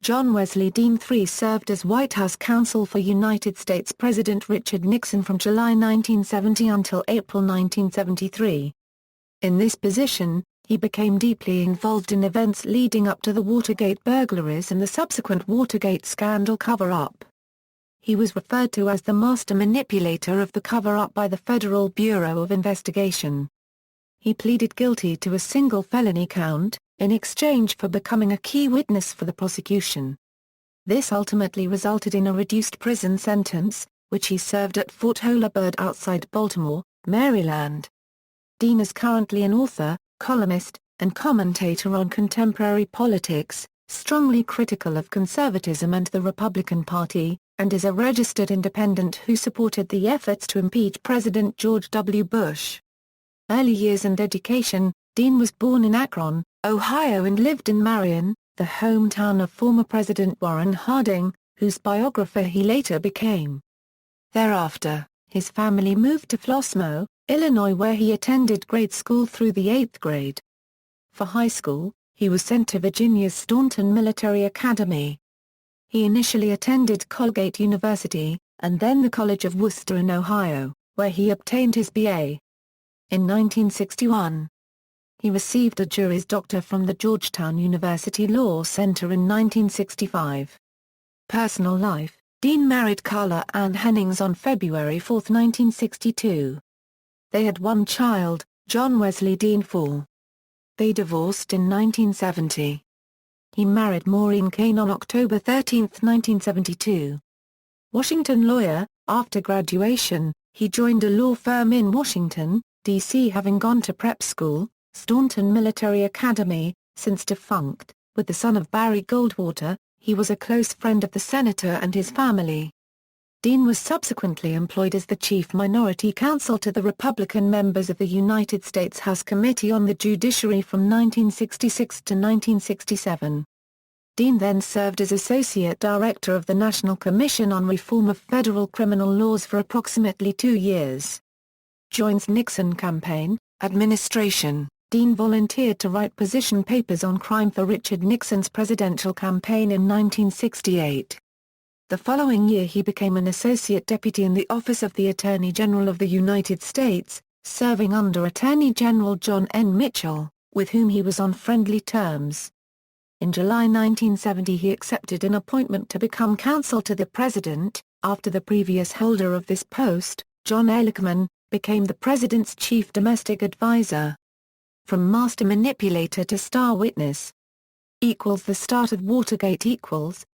John Wesley Dean III served as White House Counsel for United States President Richard Nixon from July 1970 until April 1973. In this position, he became deeply involved in events leading up to the Watergate burglaries and the subsequent Watergate scandal cover-up. He was referred to as the master manipulator of the cover-up by the Federal Bureau of Investigation. He pleaded guilty to a single felony count, in exchange for becoming a key witness for the prosecution. This ultimately resulted in a reduced prison sentence, which he served at Fort Holabird outside Baltimore, Maryland. Dean is currently an author, columnist, and commentator on contemporary politics, strongly critical of conservatism and the Republican Party, and is a registered independent who supported the efforts to impeach President George W. Bush. Early years and education. Dean was born in Akron, Ohio and lived in Marion, the hometown of former President Warren Harding, whose biographer he later became. Thereafter, his family moved to Flossmoor, Illinois, where he attended grade school through the 8th grade. For high school, he was sent to Virginia's Staunton Military Academy. He initially attended Colgate University, and then the College of Wooster in Ohio, where he obtained his B.A. In 1961, he received a Juris Doctor from the Georgetown University Law Center in 1965. Personal life. Dean married Carla Ann Hennings on February 4, 1962. They had one child, John Wesley Dean IV. They divorced in 1970. He married Maureen Kane on October 13, 1972. Washington lawyer. After graduation, he joined a law firm in Washington, D.C. having gone to prep school, Staunton Military Academy, since defunct. With the son of Barry Goldwater, he was a close friend of the senator and his family. Dean was subsequently employed as the chief minority counsel to the Republican members of the United States House Committee on the Judiciary from 1966 to 1967. Dean then served as Associate Director of the National Commission on Reform of Federal Criminal Laws for approximately 2 years. Joins Nixon campaign, administration. Dean volunteered to write position papers on crime for Richard Nixon's presidential campaign in 1968. The following year he became an Associate Deputy in the Office of the Attorney General of the United States, serving under Attorney General John N. Mitchell, with whom he was on friendly terms. In July 1970 he accepted an appointment to become counsel to the President, after the previous holder of this post, John Ehrlichman, became the President's chief domestic advisor. From master manipulator to star witness. The start of Watergate.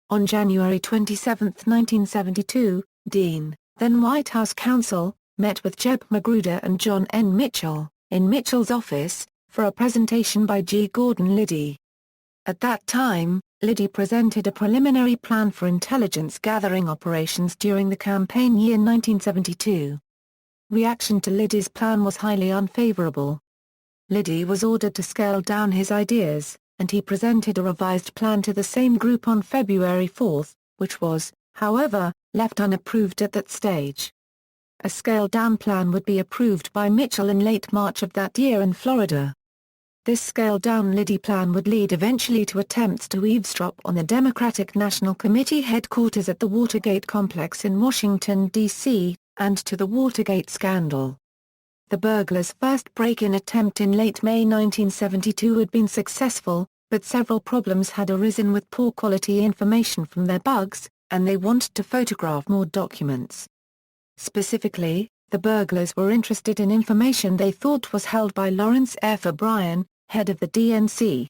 On January 27, 1972, Dean, then White House Counsel, met with Jeb Magruder and John N. Mitchell, in Mitchell's office, for a presentation by G. Gordon Liddy. At that time, Liddy presented a preliminary plan for intelligence gathering operations during the campaign year 1972. Reaction to Liddy's plan was highly unfavorable. Liddy was ordered to scale down his ideas, and he presented a revised plan to the same group on February 4, which was, however, left unapproved at that stage. A scaled-down plan would be approved by Mitchell in late March of that year in Florida. This scaled-down Liddy plan would lead eventually to attempts to eavesdrop on the Democratic National Committee headquarters at the Watergate complex in Washington, D.C., and to the Watergate scandal. The burglars' first break-in attempt in late May 1972 had been successful, but several problems had arisen with poor quality information from their bugs, and they wanted to photograph more documents. Specifically, the burglars were interested in information they thought was held by Lawrence F. O'Brien, head of the DNC.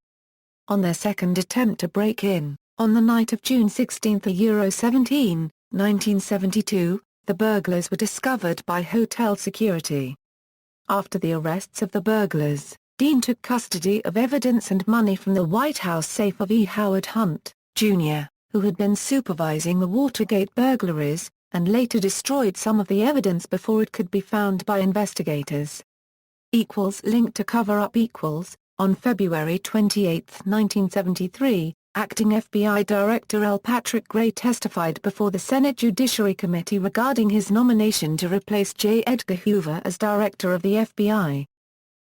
On their second attempt to break in, on the night of June 16, 1972, the burglars were discovered by hotel security. After the arrests of the burglars, Dean took custody of evidence and money from the White House safe of E. Howard Hunt, Jr., who had been supervising the Watergate burglaries, and later destroyed some of the evidence before it could be found by investigators. Linked to cover-up. On February 28, 1973, Acting FBI Director L. Patrick Gray testified before the Senate Judiciary Committee regarding his nomination to replace J. Edgar Hoover as Director of the FBI.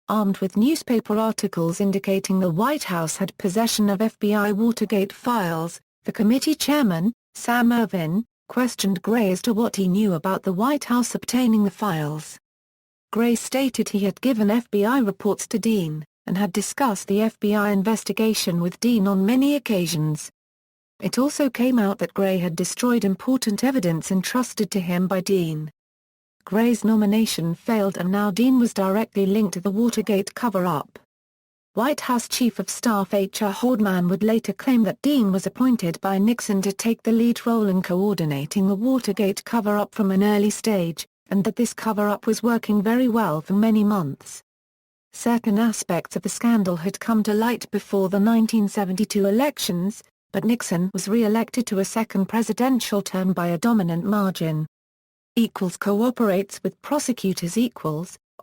Armed with newspaper articles indicating the White House had possession of FBI Watergate files, The committee chairman, Sam Ervin, questioned Gray as to what he knew about the White House obtaining the files. Gray stated he had given FBI reports to Dean, and had discussed the FBI investigation with Dean on many occasions. It also came out that Gray had destroyed important evidence entrusted to him by Dean. Gray's nomination failed and now Dean was directly linked to the Watergate cover-up. White House Chief of Staff H.R. Haldeman would later claim that Dean was appointed by Nixon to take the lead role in coordinating the Watergate cover-up from an early stage, and that this cover-up was working very well for many months. Certain aspects of the scandal had come to light before the 1972 elections, but Nixon was re-elected to a second presidential term by a dominant margin. Cooperates with prosecutors.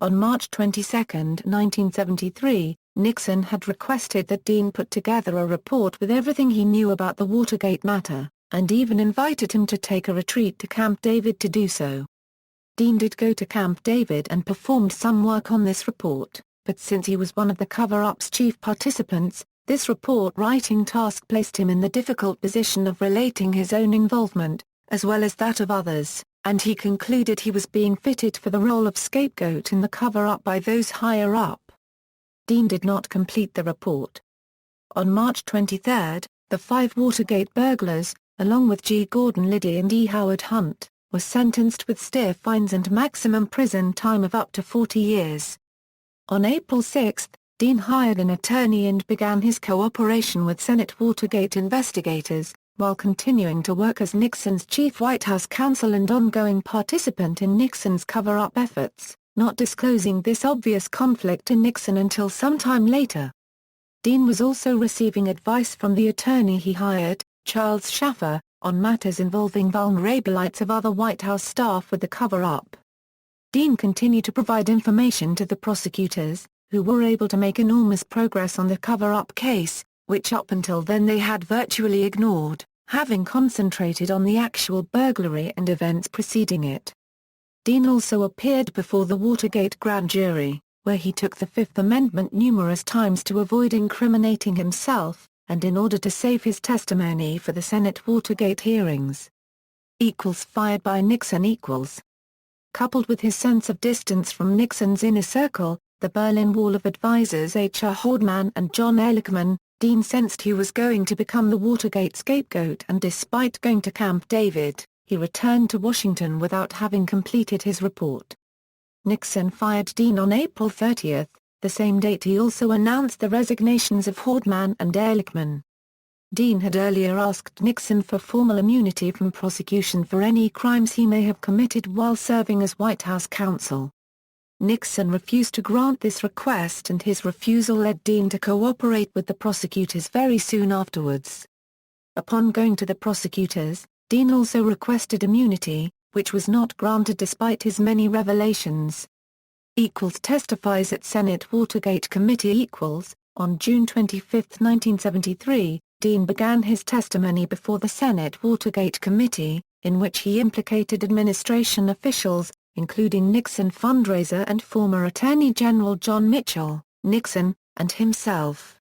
On March 22, 1973, Nixon had requested that Dean put together a report with everything he knew about the Watergate matter, and even invited him to take a retreat to Camp David to do so. Dean did go to Camp David and performed some work on this report, but since he was one of the cover-up's chief participants, this report-writing task placed him in the difficult position of relating his own involvement, as well as that of others, and he concluded he was being fitted for the role of scapegoat in the cover-up by those higher up. Dean did not complete the report. On March 23, the 5 Watergate burglars, along with G. Gordon Liddy and E. Howard Hunt, were sentenced with stiff fines and maximum prison time of up to 40 years. On April 6, Dean hired an attorney and began his cooperation with Senate Watergate investigators, while continuing to work as Nixon's chief White House counsel and ongoing participant in Nixon's cover-up efforts, not disclosing this obvious conflict to Nixon until sometime later. Dean was also receiving advice from the attorney he hired, Charles Schaffer, on matters involving vulnerabilities of other White House staff with the cover-up. Dean continued to provide information to the prosecutors, who were able to make enormous progress on the cover-up case, which up until then they had virtually ignored, having concentrated on the actual burglary and events preceding it. Dean also appeared before the Watergate grand jury, where he took the Fifth Amendment numerous times to avoid incriminating himself, and in order to save his testimony for the Senate Watergate hearings. Fired by Nixon. Coupled with his sense of distance from Nixon's inner circle, the Berlin Wall of advisors H.R. Haldeman and John Ehrlichman, Dean sensed he was going to become the Watergate scapegoat, and despite going to Camp David, he returned to Washington without having completed his report. Nixon fired Dean on April 30, the same date he also announced the resignations of Haldeman and Ehrlichman. Dean had earlier asked Nixon for formal immunity from prosecution for any crimes he may have committed while serving as White House counsel. Nixon refused to grant this request, and his refusal led Dean to cooperate with the prosecutors very soon afterwards. Upon going to the prosecutors, Dean also requested immunity, which was not granted despite his many revelations. Testifies at Senate Watergate Committee. On June 25, 1973, Dean began his testimony before the Senate Watergate Committee, in which he implicated administration officials, including Nixon fundraiser and former Attorney General John Mitchell, Nixon, and himself.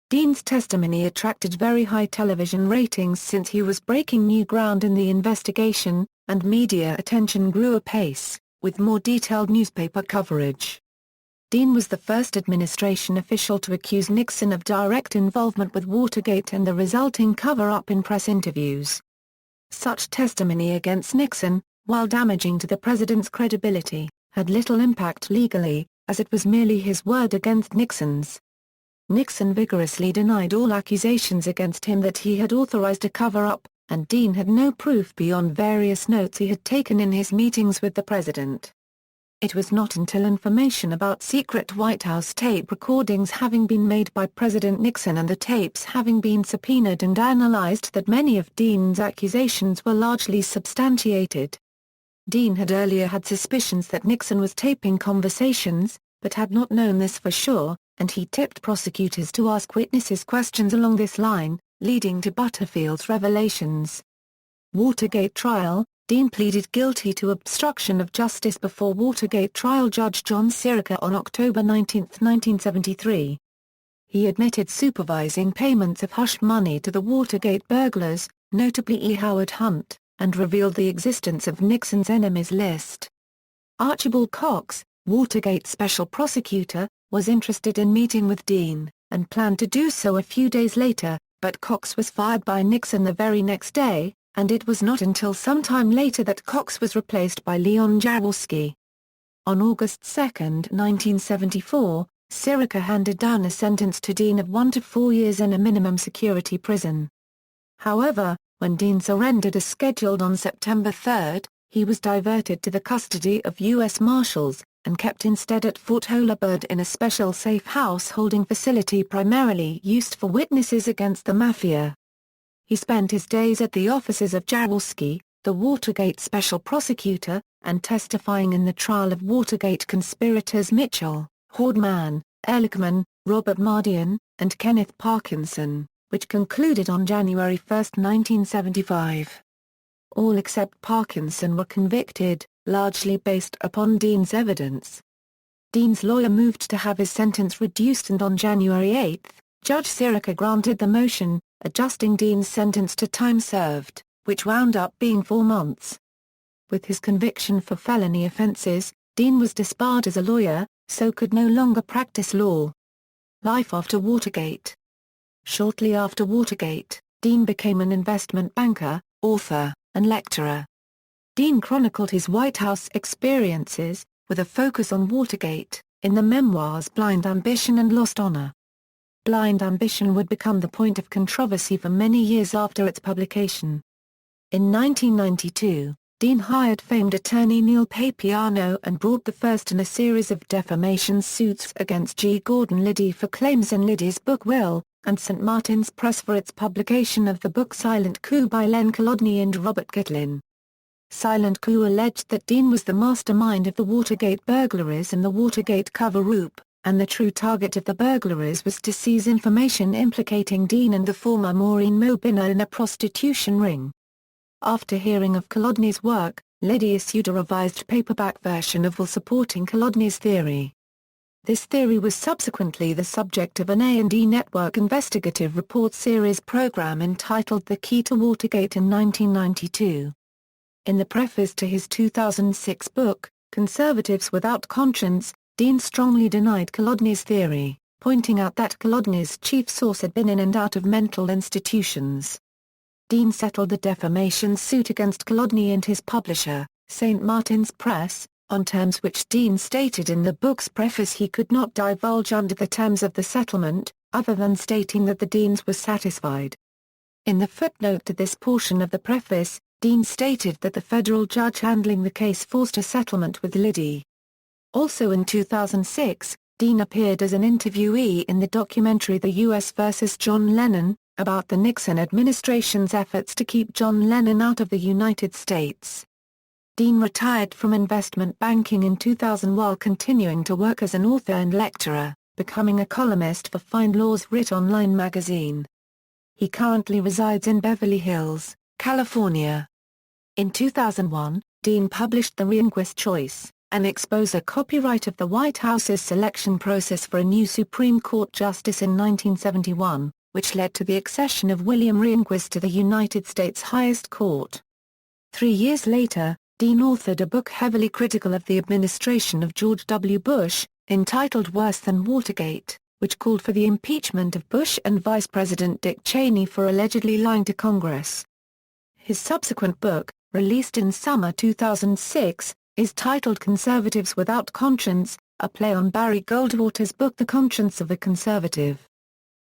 Dean's testimony attracted very high television ratings since he was breaking new ground in the investigation, and media attention grew apace, with more detailed newspaper coverage. Dean was the first administration official to accuse Nixon of direct involvement with Watergate and the resulting cover-up in press interviews. Such testimony against Nixon, while damaging to the president's credibility, had little impact legally, as it was merely his word against Nixon's. Nixon vigorously denied all accusations against him that he had authorized a cover-up, and Dean had no proof beyond various notes he had taken in his meetings with the president. It was not until information about secret White House tape recordings having been made by President Nixon and the tapes having been subpoenaed and analyzed that many of Dean's accusations were largely substantiated. Dean had earlier had suspicions that Nixon was taping conversations, but had not known this for sure, and he tipped prosecutors to ask witnesses questions along this line, leading to Butterfield's revelations. Watergate trial. Dean pleaded guilty to obstruction of justice before Watergate trial judge John Sirica on October 19, 1973. He admitted supervising payments of hush money to the Watergate burglars, notably E. Howard Hunt, and revealed the existence of Nixon's enemies list. Archibald Cox, Watergate special prosecutor, was interested in meeting with Dean, and planned to do so a few days later, but Cox was fired by Nixon the very next day, and it was not until some time later that Cox was replaced by Leon Jaworski. On August 2, 1974, Sirica handed down a sentence to Dean of 1 to 4 years in a minimum security prison. However, when Dean surrendered as scheduled on September 3, he was diverted to the custody of U.S. Marshals, and kept instead at Fort Holabird in a special safe house holding facility primarily used for witnesses against the Mafia. He spent his days at the offices of Jaworski, the Watergate special prosecutor, and testifying in the trial of Watergate conspirators Mitchell, Haldeman, Ehrlichman, Robert Mardian, and Kenneth Parkinson, which concluded on January 1, 1975. All except Parkinson were convicted, largely based upon Dean's evidence. Dean's lawyer moved to have his sentence reduced, and on January 8, Judge Sirica granted the motion, adjusting Dean's sentence to time served, which wound up being 4 months. With his conviction for felony offenses, Dean was disbarred as a lawyer, so could no longer practice law. Life after Watergate. Shortly after Watergate, Dean became an investment banker, author, and lecturer. Dean chronicled his White House experiences, with a focus on Watergate, in the memoirs Blind Ambition and Lost Honor. Blind Ambition would become the point of controversy for many years after its publication. In 1992, Dean hired famed attorney Neil Papiano and brought the first in a series of defamation suits against G. Gordon Liddy for claims in Liddy's book Will, and St. Martin's Press for its publication of the book Silent Coup by Len Kolodny and Robert Gitlin. Silent Coup alleged that Dean was the mastermind of the Watergate burglaries and the Watergate cover-up, and the true target of the burglaries was to seize information implicating Dean and the former Maureen Mobiner in a prostitution ring. After hearing of Kolodny's work, Liddy issued a revised paperback version of Will supporting Kolodny's theory. This theory was subsequently the subject of an A&E Network investigative report series program entitled The Key to Watergate in 1992. In the preface to his 2006 book, Conservatives Without Conscience, Dean strongly denied Kolodny's theory, pointing out that Kolodny's chief source had been in and out of mental institutions. Dean settled the defamation suit against Kolodny and his publisher, St. Martin's Press, on terms which Dean stated in the book's preface he could not divulge under the terms of the settlement, other than stating that the Deans were satisfied. In the footnote to this portion of the preface, Dean stated that the federal judge handling the case forced a settlement with Liddy. Also in 2006, Dean appeared as an interviewee in the documentary The U.S. vs. John Lennon, about the Nixon administration's efforts to keep John Lennon out of the United States. Dean retired from investment banking in 2000 while continuing to work as an author and lecturer, becoming a columnist for Find Law's Writ Online magazine. He currently resides in Beverly Hills, California. In 2001, Dean published The Rehnquist Choice, an exposé copyright of the White House's selection process for a new Supreme Court justice in 1971, which led to the accession of William Rehnquist to the United States highest court. 3 years later, Dean authored a book heavily critical of the administration of George W. Bush, entitled Worse Than Watergate, which called for the impeachment of Bush and Vice President Dick Cheney for allegedly lying to Congress. His subsequent book, released in summer 2006, is titled Conservatives Without Conscience, a play on Barry Goldwater's book The Conscience of a Conservative.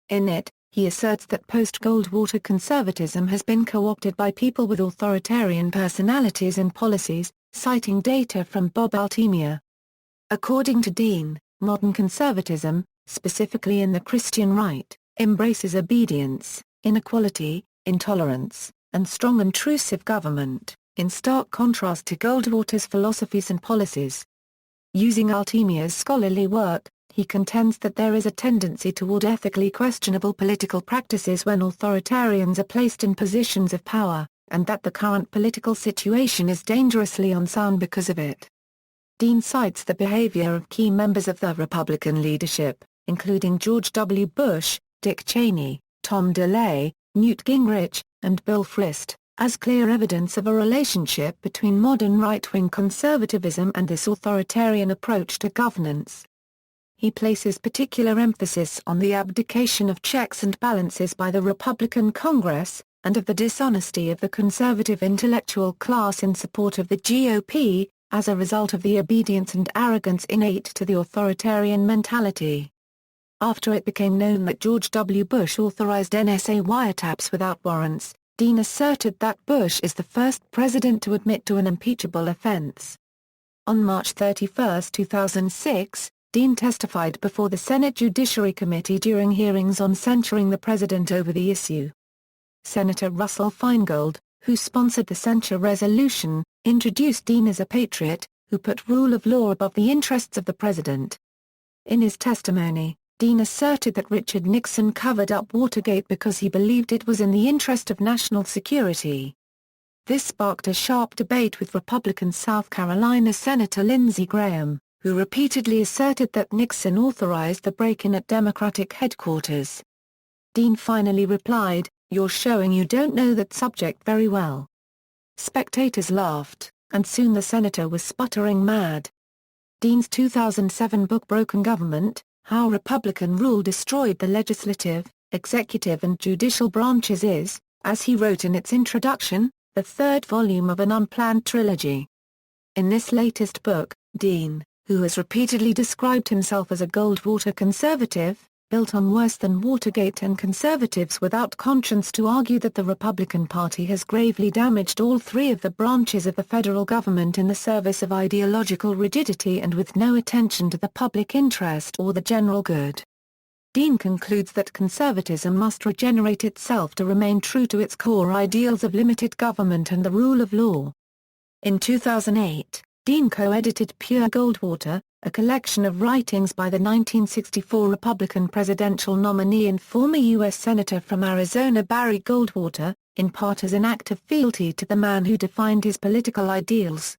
In it, he asserts that post-Goldwater conservatism has been co-opted by people with authoritarian personalities and policies, citing data from Bob Altemia. According to Dean, modern conservatism, specifically in the Christian right, embraces obedience, inequality, intolerance, and strong intrusive government, in stark contrast to Goldwater's philosophies and policies. Using Altemia's scholarly work, he contends that there is a tendency toward ethically questionable political practices when authoritarians are placed in positions of power, and that the current political situation is dangerously unsound because of it. Dean cites the behavior of key members of the Republican leadership, including George W. Bush, Dick Cheney, Tom DeLay, Newt Gingrich, and Bill Frist, as clear evidence of a relationship between modern right-wing conservatism and this authoritarian approach to governance. He places particular emphasis on the abdication of checks and balances by the Republican Congress, and of the dishonesty of the conservative intellectual class in support of the GOP, as a result of the obedience and arrogance innate to the authoritarian mentality. After it became known that George W. Bush authorized NSA wiretaps without warrants, Dean asserted that Bush is the first president to admit to an impeachable offense. On March 31, 2006, Dean testified before the Senate Judiciary Committee during hearings on censuring the president over the issue. Senator Russell Feingold, who sponsored the censure resolution, introduced Dean as a patriot, who put rule of law above the interests of the president. In his testimony, Dean asserted that Richard Nixon covered up Watergate because he believed it was in the interest of national security. This sparked a sharp debate with Republican South Carolina Senator Lindsey Graham, who repeatedly asserted that Nixon authorized the break-in at Democratic headquarters. Dean finally replied, "You're showing you don't know that subject very well." Spectators laughed, and soon the senator was sputtering mad. Dean's 2007 book Broken Government: How Republican Rule Destroyed the Legislative, Executive and Judicial Branches is, as he wrote in its introduction, the third volume of an unplanned trilogy. In this latest book, Dean, who has repeatedly described himself as a Goldwater conservative, built on worse than Watergate and conservatives without conscience to argue that the Republican Party has gravely damaged all three of the branches of the federal government in the service of ideological rigidity and with no attention to the public interest or the general good. Dean concludes that conservatism must regenerate itself to remain true to its core ideals of limited government and the rule of law. In 2008, Dean co-edited Pure Goldwater, a collection of writings by the 1964 Republican presidential nominee and former U.S. Senator from Arizona Barry Goldwater, in part as an act of fealty to the man who defined his political ideals.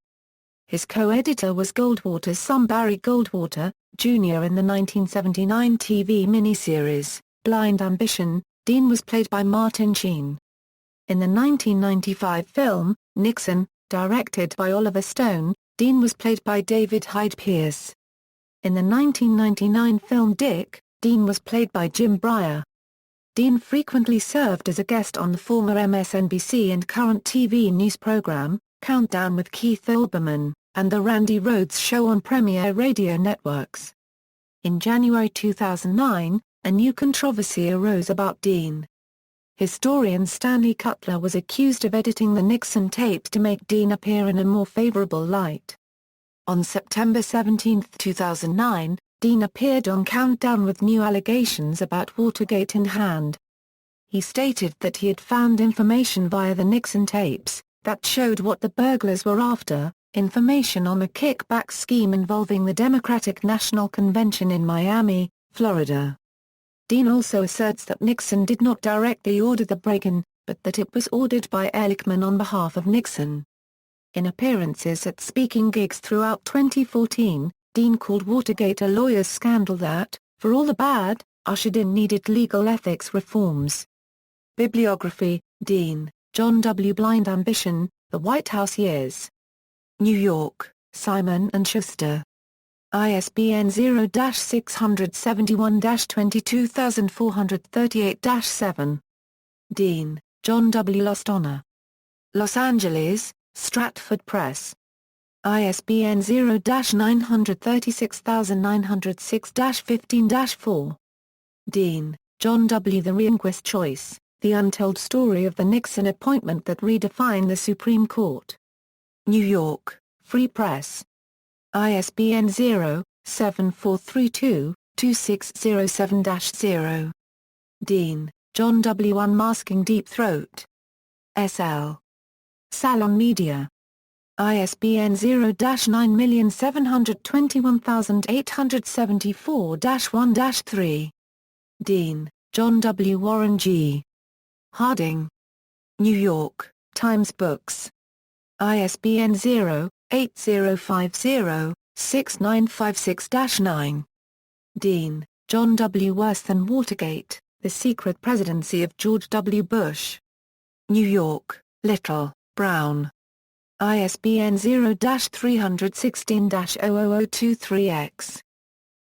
His co-editor was Goldwater's son Barry Goldwater, Jr. In the 1979 TV miniseries, Blind Ambition, Dean was played by Martin Sheen. In the 1995 film, Nixon, directed by Oliver Stone, Dean was played by David Hyde Pierce. In the 1999 film Dick, Dean was played by Jim Breyer. Dean frequently served as a guest on the former MSNBC and current TV news program, Countdown with Keith Olbermann, and The Randy Rhoads Show on Premier Radio Networks. In January 2009, a new controversy arose about Dean. Historian Stanley Cutler was accused of editing the Nixon tapes to make Dean appear in a more favorable light. On September 17, 2009, Dean appeared on Countdown with new allegations about Watergate in hand. He stated that he had found information via the Nixon tapes that showed what the burglars were after, information on a kickback scheme involving the Democratic National Convention in Miami, Florida. Dean also asserts that Nixon did not directly order the break-in, but that it was ordered by Ehrlichman on behalf of Nixon. In appearances at speaking gigs throughout 2014, Dean called Watergate a lawyer's scandal that, for all the bad, ushered in needed legal ethics reforms. Bibliography: Dean, John W. Blind Ambition, The White House Years. New York, Simon & Schuster. ISBN 0-671-22438-7. Dean, John W. Lost Honor. Los Angeles, Stratford Press. ISBN 0-936906-15-4. Dean, John W. The Rehnquist Choice, The Untold Story of the Nixon Appointment That Redefined the Supreme Court. New York, Free Press. ISBN 0-7432-2607-0. Dean, John W. Unmasking Deep Throat. S.L. Salon Media. ISBN 0-9721874-1-3. Dean, John W. Warren G. Harding. New York, Times Books. ISBN 0-8050-6956-9. Dean, John W. Worse Than Watergate, The Secret Presidency of George W. Bush. New York, Little, Brown. ISBN 0-316-00023-X.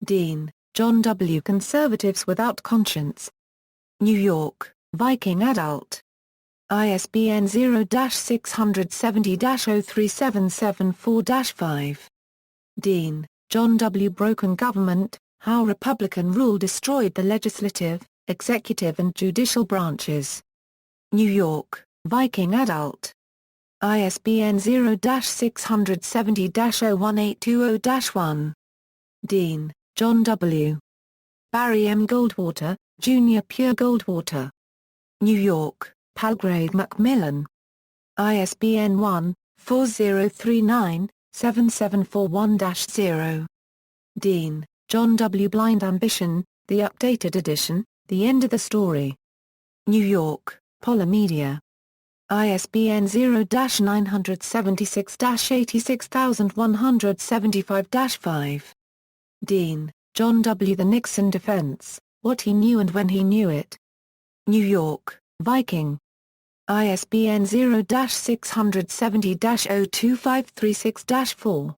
Dean, John W. Conservatives Without Conscience. New York, Viking Adult. ISBN 0-670-03774-5. Dean, John W. Broken Government, How Republican Rule Destroyed the Legislative, Executive and Judicial Branches. New York, Viking Adult. ISBN 0-670-01820-1. Dean, John W. Barry M. Goldwater, Jr. Pure Goldwater. New York, Palgrave Macmillan. ISBN 1-4039-7741-0. Dean, John W. Blind Ambition, The Updated Edition, The End of the Story. New York, Polymedia. ISBN 0-976-86175-5. Dean, John W. The Nixon Defense, What He Knew and When He Knew It. New York, Viking. ISBN 0-670-02536-4.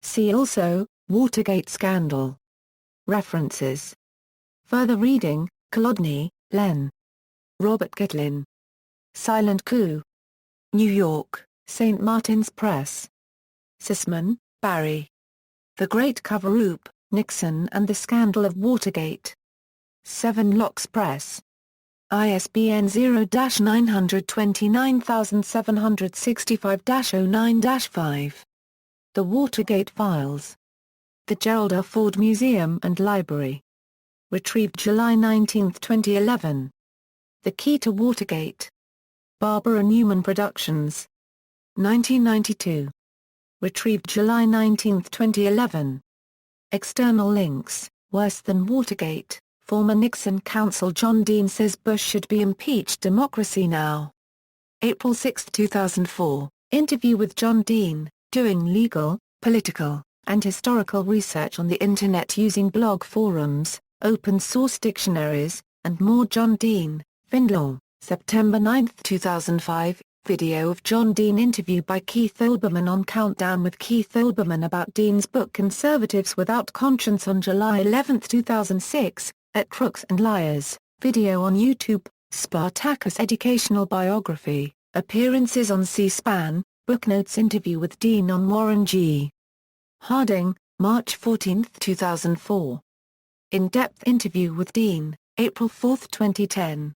See also, Watergate Scandal. References. Further reading, Kolodny, Len. Robert Gitlin. Silent Coup. New York, St. Martin's Press. Sisman, Barry. The Great Cover-Up, Nixon and the Scandal of Watergate. Seven Locks Press. ISBN 0-929765-09-5. The Watergate Files. The Gerald R. Ford Museum and Library. Retrieved July 19, 2011. The Key to Watergate. Barbara Newman Productions. 1992. Retrieved July 19, 2011. External links, Worse Than Watergate, former Nixon counsel John Dean says Bush should be impeached. Democracy Now! April 6, 2004, interview with John Dean, doing legal, political, and historical research on the Internet using blog forums, open-source dictionaries, and more. John Dean, FindLaw, September 9, 2005, video of John Dean interview by Keith Olbermann on Countdown with Keith Olbermann about Dean's book Conservatives Without Conscience on July 11, 2006, at Crooks and Liars, video on YouTube, Spartacus Educational Biography, appearances on C-SPAN, Booknotes interview with Dean on Warren G. Harding, March 14, 2004. In-depth interview with Dean, April 4, 2010.